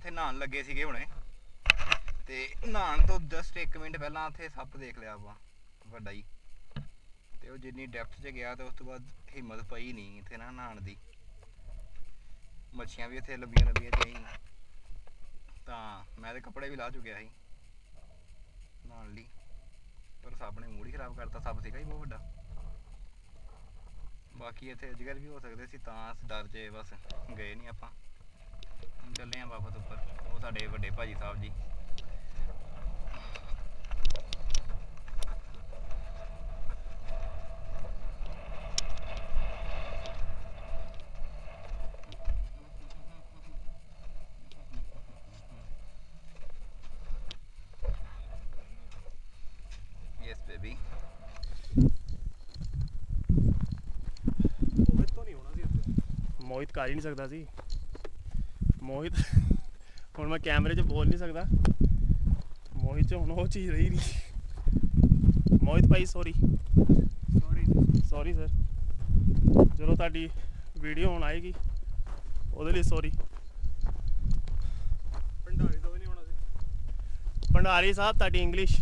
ਉੱਥੇ ਨਹਾਉਣ ਲੱਗੇ ਸੀਗੇ ਹੁਣੇ ਤੇ ਨਹਾਉਣ ਤੋਂ ਜਸਟ 1 ਮਿੰਟ ਪਹਿਲਾਂ ਉੱਥੇ ਸੱਪ ਦੇਖ ਲਿਆ ਆਪਾਂ ਵੱਡਾ ਹੀ ਤੇ ਉਹ ਜਿੰਨੀ ਡੈਪਥ 'ਚ ਗਿਆ ਤੇ ਉਸ ਤੋਂ ਬਾਅਦ ਹਿੰਮਤ ਪਈ ਨਹੀਂ ਇੱਥੇ ਨਾ ਨਹਾਉਣ ਦੀ। ਮੱਛੀਆਂ ਵੀ ਇੱਥੇ ਲੱਭੀਆਂ ਸੀ ਤਾਂ ਮੈਂ ਤੇ ਕੱਪੜੇ ਵੀ ਲਾ ਚੁੱਕਿਆ ਸੀ ਨਹਾਉਣ ਲਈ, ਪਰ ਸੱਪ ਨੇ ਮੂਡ ਹੀ ਖਰਾਬ ਕਰਤਾ। ਸੱਪ ਸੀਗਾ ਹੀ ਬਹੁਤ ਵੱਡਾ। ਬਾਕੀ ਇੱਥੇ ਅਜਗਰ ਵੀ ਹੋ ਸਕਦੇ ਸੀ ਤਾਂ ਡਰ 'ਚ ਬਸ ਗਏ ਨਹੀਂ ਆਪਾਂ। ਚੱਲੇ ਆ ਵਾਪਸ ਉੱਪਰ। ਉਹ ਸਾਡੇ ਵੱਡੇ ਭਾਜੀ ਸਾਹਿਬ ਜੀ ਯੈਸ ਬੇਬੀ। मोहित कर ही नहीं सकता सी। मोहित हुण मैं कैमरे च बोल नहीं सकता। मोहित च हुण वो चीज़ रही नहीं। मोहित भाई सॉरी सर, चलो तुहाडी वीडियो हुण आएगी ਉਹਦੇ ਲਈ सॉरी। भंडारी तो नहीं होना सी। भंडारी साहब तुहाडी इंग्लिश